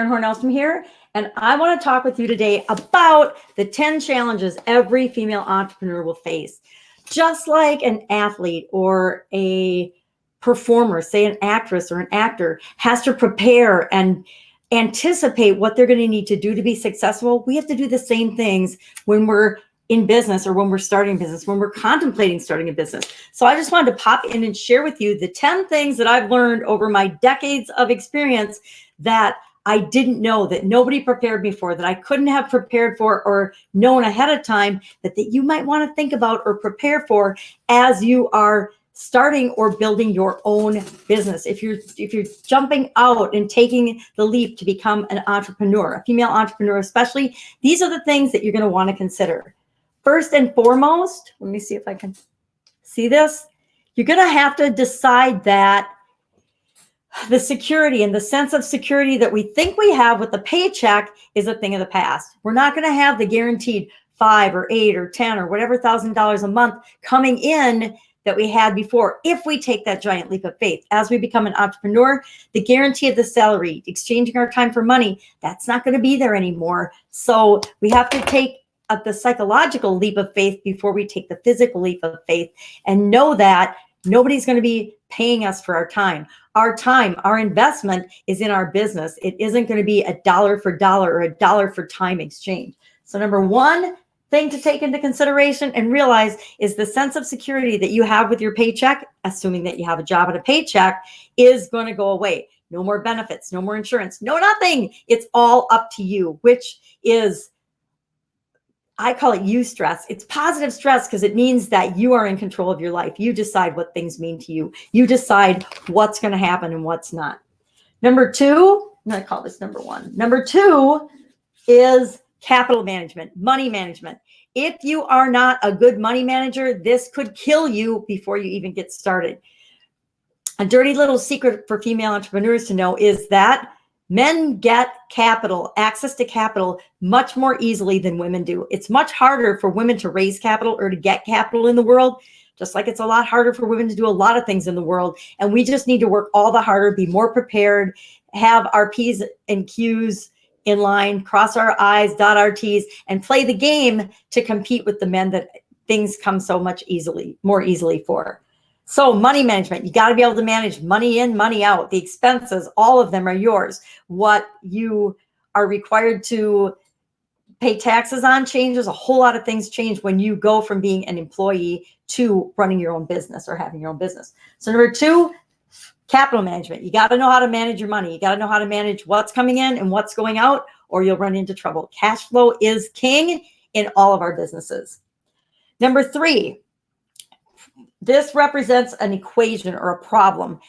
Horne-Ellstrom here, and I want to talk with you today about the 10 challenges every female entrepreneur will face. Just like an athlete or a performer, say an actress or an actor, has to prepare and anticipate what they're going to need to do to be successful, we have to do the same things when we're in business or when we're starting a business, when we're contemplating starting a business. So I just wanted to pop in and share with you the 10 things that I've learned over my decades of experience that I didn't know, that nobody prepared me for, that I couldn't have prepared for or known ahead of time, that you might want to think about or prepare for as you are starting or building your own business. If you're jumping out and taking the leap to become an entrepreneur, a female entrepreneur especially, these are the things that you're going to want to consider. First and foremost, let me see if I can see this. You're going to have to decide that the security and the sense of security that we think we have with the paycheck is a thing of the past. We're not going to have the guaranteed 5 or 8 or 10 or whatever $1,000 a month coming in that we had before if we take that giant leap of faith. As we become an entrepreneur, the guarantee of the salary, exchanging our time for money, that's not going to be there anymore. So we have to take the psychological leap of faith before we take the physical leap of faith and know that nobody's going to be paying us for our time. Our time, our investment is in our business. It isn't going to be a dollar for dollar or a dollar for time exchange. So number one thing to take into consideration and realize is the sense of security that you have with your paycheck, assuming that you have a job and a paycheck, is going to go away. No more benefits, no more insurance, no nothing. It's all up to you, which is, I call it eustress. It's positive stress because it means that you are in control of your life. You decide what things mean to you. You decide what's going to happen and what's not. Number two, I'm going to call this number one. Number two is capital management, money management. If you are not a good money manager, this could kill you before you even get started. A dirty little secret for female entrepreneurs to know is that men get capital, access to capital, much more easily than women do. It's much harder for women to raise capital or to get capital in the world, just like it's a lot harder for women to do a lot of things in the world. And we just need to work all the harder, be more prepared, have our P's and Q's in line, cross our I's, dot our T's, and play the game to compete with the men that things come so much more easily for. So money management, you got to be able to manage money in, money out. The expenses, all of them are yours. What you are required to pay taxes on changes. A whole lot of things change when you go from being an employee to running your own business or having your own business. So number two, capital management. You got to know how to manage your money. You got to know how to manage what's coming in and what's going out, or you'll run into trouble. Cash flow is king in all of our businesses. Number three, this represents an equation or a problem.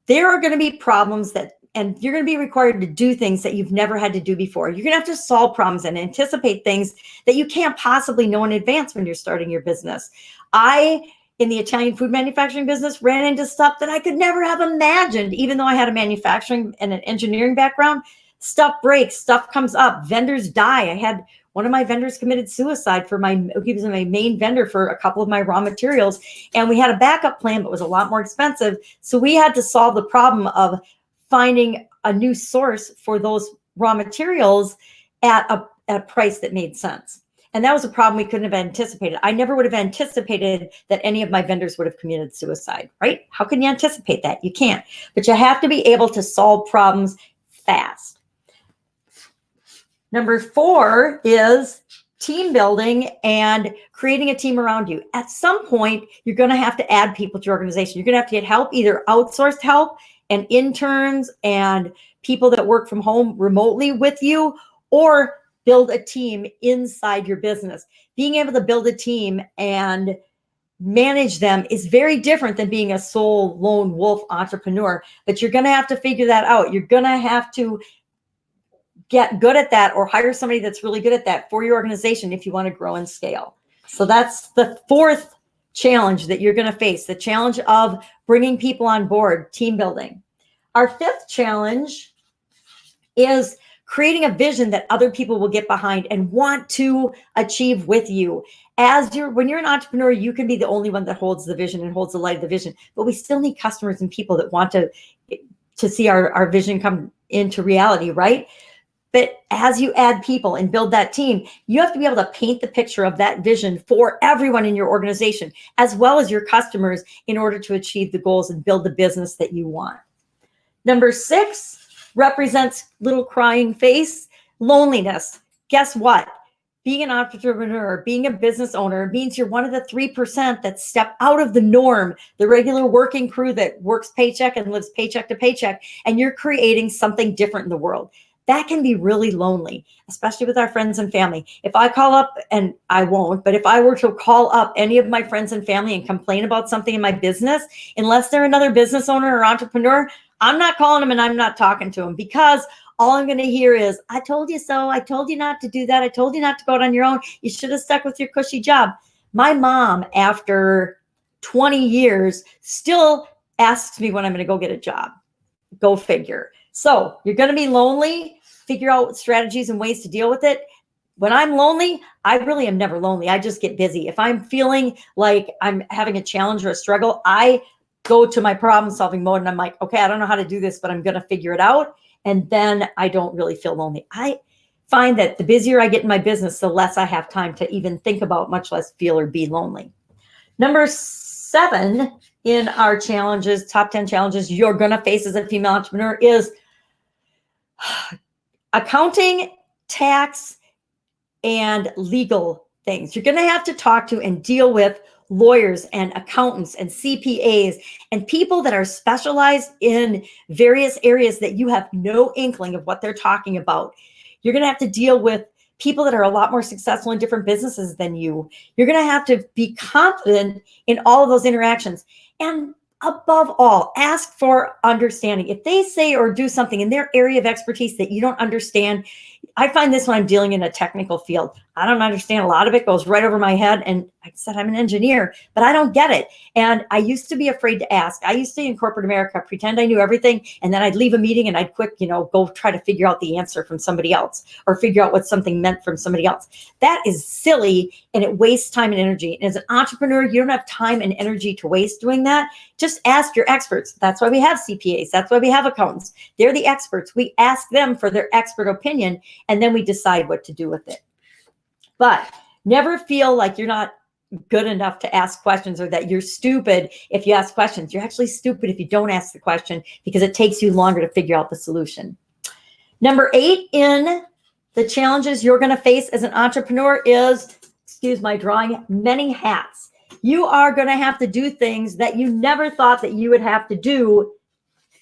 There are going to be problems and you're going to be required to do things that you've never had to do before. You're going to have to solve problems and anticipate things that you can't possibly know in advance when you're starting your business. In the Italian food manufacturing business, ran into stuff that I could never have imagined, even though I had a manufacturing and an engineering background. Stuff breaks, stuff comes up, vendors die. I had one of my vendors committed suicide he was my main vendor for a couple of my raw materials. And we had a backup plan, but it was a lot more expensive. So we had to solve the problem of finding a new source for those raw materials at a price that made sense. And that was a problem we couldn't have anticipated. I never would have anticipated that any of my vendors would have committed suicide, right? How can you anticipate that? You can't. But you have to be able to solve problems fast. Number four is team building and creating a team around you. At some point, you're going to have to add people to your organization. You're going to have to get help, either outsourced help and interns and people that work from home remotely with you, or build a team inside your business. Being able to build a team and manage them is very different than being a sole lone wolf entrepreneur, but you're going to have to figure that out. You're going to have to get good at that or hire somebody that's really good at that for your organization if you want to grow and scale. So that's the fourth challenge that you're going to face, the challenge of bringing people on board, team building. Our fifth challenge is creating a vision that other people will get behind and want to achieve with you. When you're an entrepreneur, you can be the only one that holds the vision and holds the light of the vision, but we still need customers and people that want to see our vision come into reality, right? But as you add people and build that team, you have to be able to paint the picture of that vision for everyone in your organization, as well as your customers, in order to achieve the goals and build the business that you want. Number 6 represents little crying face, loneliness. Guess what? Being an entrepreneur, being a business owner means you're one of the 3% that step out of the norm, the regular working crew that works paycheck and lives paycheck to paycheck, and you're creating something different in the world. That can be really lonely, especially with our friends and family. If I call up, and I won't, but if I were to call up any of my friends and family and complain about something in my business, unless they're another business owner or entrepreneur, I'm not calling them and I'm not talking to them, because all I'm going to hear is, I told you so. I told you not to do that. I told you not to go out on your own. You should have stuck with your cushy job. My mom, after 20 years, still asks me when I'm going to go get a job. Go figure. So you're going to be lonely. Figure out strategies and ways to deal with it. When I'm lonely, I really am never lonely. I just get busy. If I'm feeling like I'm having a challenge or a struggle, I go to my problem solving mode and I'm like, okay, I don't know how to do this, but I'm going to figure it out. And then I don't really feel lonely. I find that the busier I get in my business, the less I have time to even think about, much less feel or be lonely. Number 7 in our challenges, top 10 challenges you're going to face as a female entrepreneur, is accounting, tax, and legal things. You're going to have to talk to and deal with lawyers and accountants and CPAs and people that are specialized in various areas that you have no inkling of what they're talking about. You're going to have to deal with people that are a lot more successful in different businesses than you. You're going to have to be confident in all of those interactions. And above all, ask for understanding. If they say or do something in their area of expertise that you don't understand, I find this when I'm dealing in a technical field. I don't understand. A lot of it goes right over my head. And like I said, I'm an engineer, but I don't get it. And I used to be afraid to ask. I used to, in corporate America, pretend I knew everything. And then I'd leave a meeting and I'd quick, go try to figure out the answer from somebody else, or figure out what something meant from somebody else. That is silly, and it wastes time and energy. And as an entrepreneur, you don't have time and energy to waste doing that. Just ask your experts. That's why we have CPAs. That's why we have accountants. They're the experts. We ask them for their expert opinion, and then we decide what to do with it. But never feel like you're not good enough to ask questions, or that you're stupid if you ask questions. You're actually stupid if you don't ask the question, because it takes you longer to figure out the solution. Number 8 in the challenges you're going to face as an entrepreneur is, excuse my drawing, many hats. You are going to have to do things that you never thought that you would have to do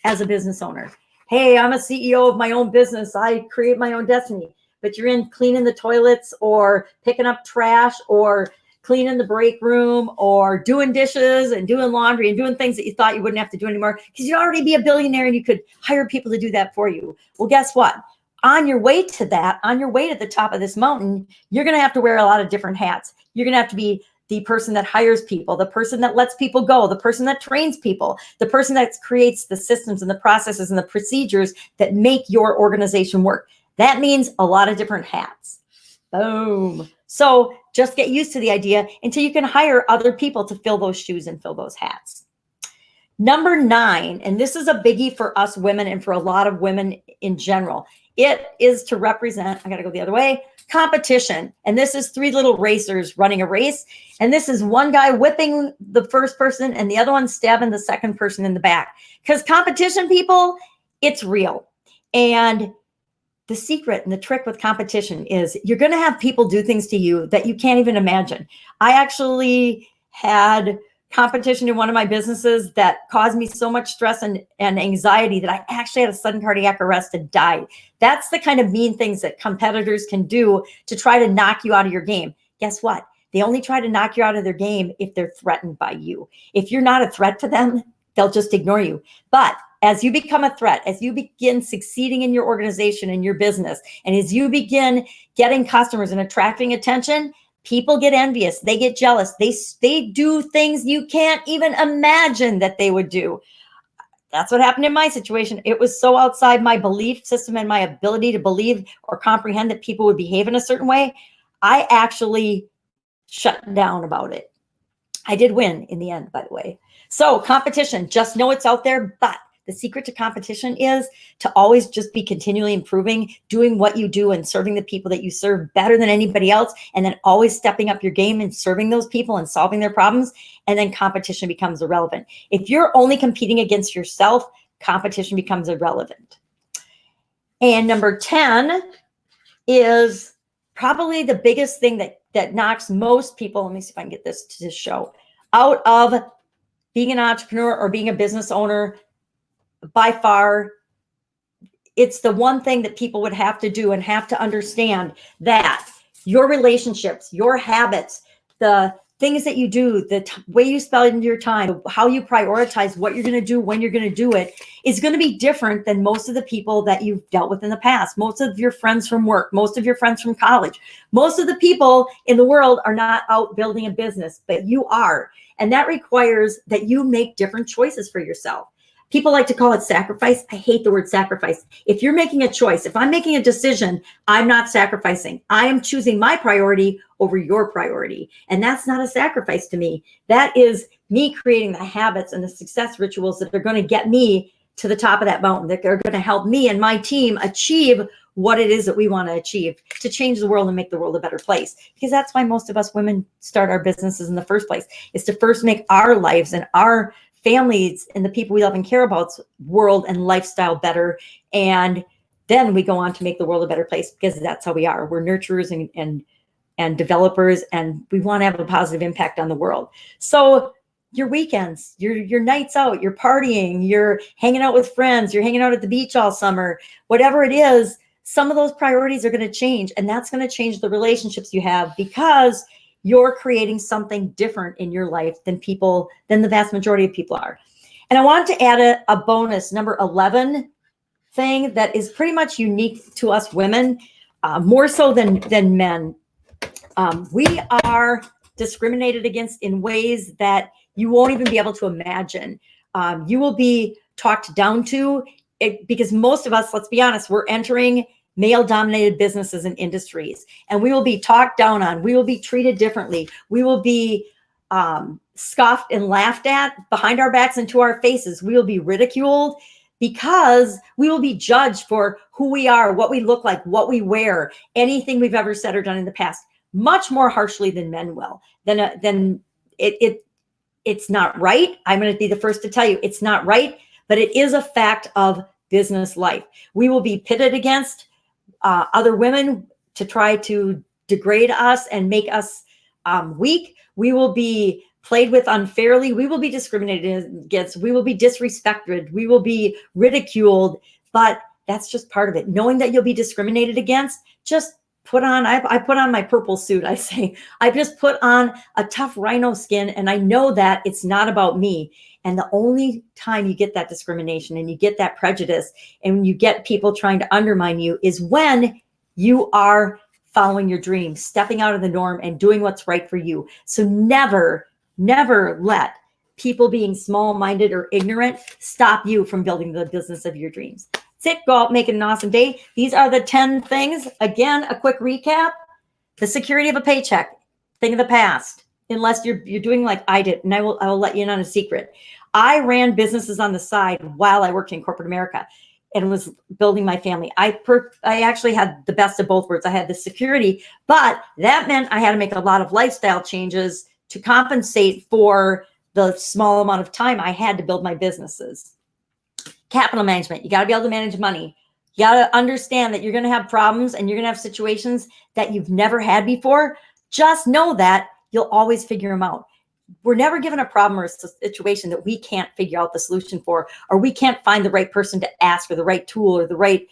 as a business owner. Hey, I'm a CEO of my own business. I create my own destiny. But you're in cleaning the toilets, or picking up trash, or cleaning the break room, or doing dishes and doing laundry and doing things that you thought you wouldn't have to do anymore, because you'd already be a billionaire and you could hire people to do that for you. Well, guess what? On your way to that, on your way to the top of this mountain, you're going to have to wear a lot of different hats. You're going to have to be the person that hires people, the person that lets people go, the person that trains people, the person that creates the systems and the processes and the procedures that make your organization work. That means a lot of different hats. Boom. So just get used to the idea until you can hire other people to fill those shoes and fill those hats. Number 9, and this is a biggie for us women and for a lot of women in general. It is to represent, I got to go the other way, competition. And this is 3 little racers running a race. And this is one guy whipping the first person and the other one stabbing the second person in the back. Because competition, people, it's real. And the secret and the trick with competition is you're going to have people do things to you that you can't even imagine. I actually had competition in one of my businesses that caused me so much stress and anxiety that I actually had a sudden cardiac arrest and died. That's the kind of mean things that competitors can do to try to knock you out of your game. Guess what? They only try to knock you out of their game if they're threatened by you. If you're not a threat to them, they'll just ignore you. But as you become a threat, as you begin succeeding in your organization and your business, and as you begin getting customers and attracting attention, people get envious. They get jealous. They do things you can't even imagine that they would do. That's what happened in my situation. It was so outside my belief system and my ability to believe or comprehend that people would behave in a certain way. I actually shut down about it. I did win in the end, by the way. So competition, just know it's out there, but The secret to competition is to always just be continually improving, doing what you do and serving the people that you serve better than anybody else, and then always stepping up your game and serving those people and solving their problems, and then competition becomes irrelevant. If you're only competing against yourself, competition becomes irrelevant. And number 10 is probably the biggest thing that knocks most people, let me see if I can get this to show, out of being an entrepreneur or being a business owner. By far, it's the one thing that people would have to do and have to understand, that your relationships, your habits, the things that you do, the way you spend your time, how you prioritize what you're going to do, when you're going to do it, is going to be different than most of the people that you've dealt with in the past. Most of your friends from work, most of your friends from college, most of the people in the world are not out building a business, but you are. And that requires that you make different choices for yourself. People like to call it sacrifice. I hate the word sacrifice. If you're making a choice, if I'm making a decision, I'm not sacrificing. I am choosing my priority over your priority. And that's not a sacrifice to me. That is me creating the habits and the success rituals that are going to get me to the top of that mountain, that are going to help me and my team achieve what it is that we want to achieve, to change the world and make the world a better place. Because that's why most of us women start our businesses in the first place, is to first make our lives and our families and the people we love and care about's world and lifestyle better. And then we go on to make the world a better place, because that's how we are. We're nurturers and developers, and we want to have a positive impact on the world. So your weekends, your nights out, you're partying, you're hanging out with friends, you're hanging out at the beach all summer, whatever it is, some of those priorities are going to change, and that's going to change the relationships you have, because you're creating something different in your life than the vast majority of people are. And I wanted to add a bonus, number 11 thing that is pretty much unique to us women, more so than men. We are discriminated against in ways that you won't even be able to imagine. You will be talked down to, because most of us, let's be honest, we're entering male-dominated businesses and industries, and we will be talked down on. We will be treated differently. We will be scoffed and laughed at behind our backs and to our faces. We will be ridiculed, because we will be judged for who we are, what we look like, what we wear, anything we've ever said or done in the past, much more harshly than men will. It's not right. I'm going to be the first to tell you it's not right, but it is a fact of business life. We will be pitted against other women to try to degrade us and make us weak. We will be played with unfairly. We will be discriminated against. We will be disrespected. We will be ridiculed. But that's just part of it. Knowing that you'll be discriminated against, just put on, I put on my purple suit. I say, I just put on a tough rhino skin, and I know that it's not about me. And the only time you get that discrimination and you get that prejudice and you get people trying to undermine you is when you are following your dreams, stepping out of the norm and doing what's right for you. So never, never let people being small-minded or ignorant stop you from building the business of your dreams. That's it. Go out, make it an awesome day. These are the 10 things. Again, a quick recap. The security of a paycheck, thing of the past, unless you're doing like I did. And I will let you in on a secret. I ran businesses on the side while I worked in corporate America and was building my family. I actually had the best of both worlds. I had the security, but that meant I had to make a lot of lifestyle changes to compensate for the small amount of time I had to build my businesses. Capital management. You got to be able to manage money. You got to understand that you're going to have problems and you're going to have situations that you've never had before. Just know that you'll always figure them out. We're never given a problem or a situation that we can't figure out the solution for, or we can't find the right person to ask, or the right tool, or the right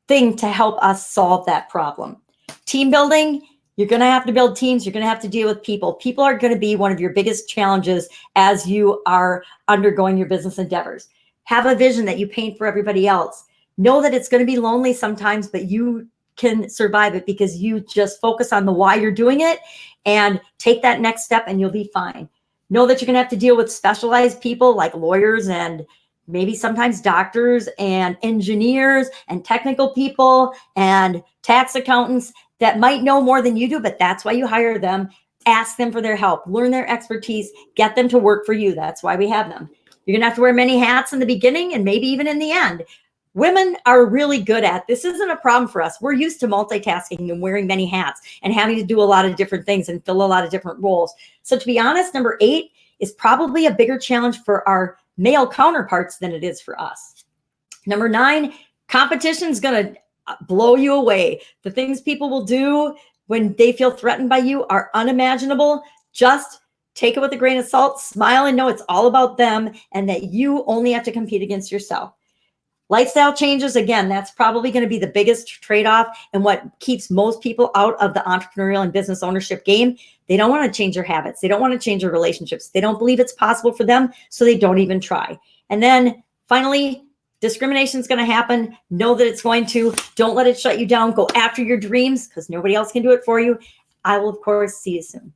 thing to help us solve that problem. Team building, you're going to have to build teams. You're going to have to deal with people. People are going to be one of your biggest challenges as you are undergoing your business endeavors. Have a vision that you paint for everybody else. Know that it's going to be lonely sometimes, but you can survive it because you just focus on the why you're doing it and take that next step and you'll be fine. Know that you're going to have to deal with specialized people like lawyers and maybe sometimes doctors and engineers and technical people and tax accountants that might know more than you do, but that's why you hire them. Ask them for their help, learn their expertise, get them to work for you. That's why we have them. You're going to have to wear many hats in the beginning and maybe even in the end. Women are really good at this. Isn't a problem for us. We're used to multitasking and wearing many hats and having to do a lot of different things and fill a lot of different roles. So to be honest, number 8 is probably a bigger challenge for our male counterparts than it is for us. Number 9, competition is going to blow you away. The things people will do when they feel threatened by you are unimaginable. Just take it with a grain of salt, smile, and know it's all about them and that you only have to compete against yourself. Lifestyle changes, again, that's probably going to be the biggest trade-off and what keeps most people out of the entrepreneurial and business ownership game. They don't want to change their habits. They don't want to change their relationships. They don't believe it's possible for them, so they don't even try. And then finally, discrimination is going to happen. Know that it's going to. Don't let it shut you down. Go after your dreams because nobody else can do it for you. I will, of course, see you soon.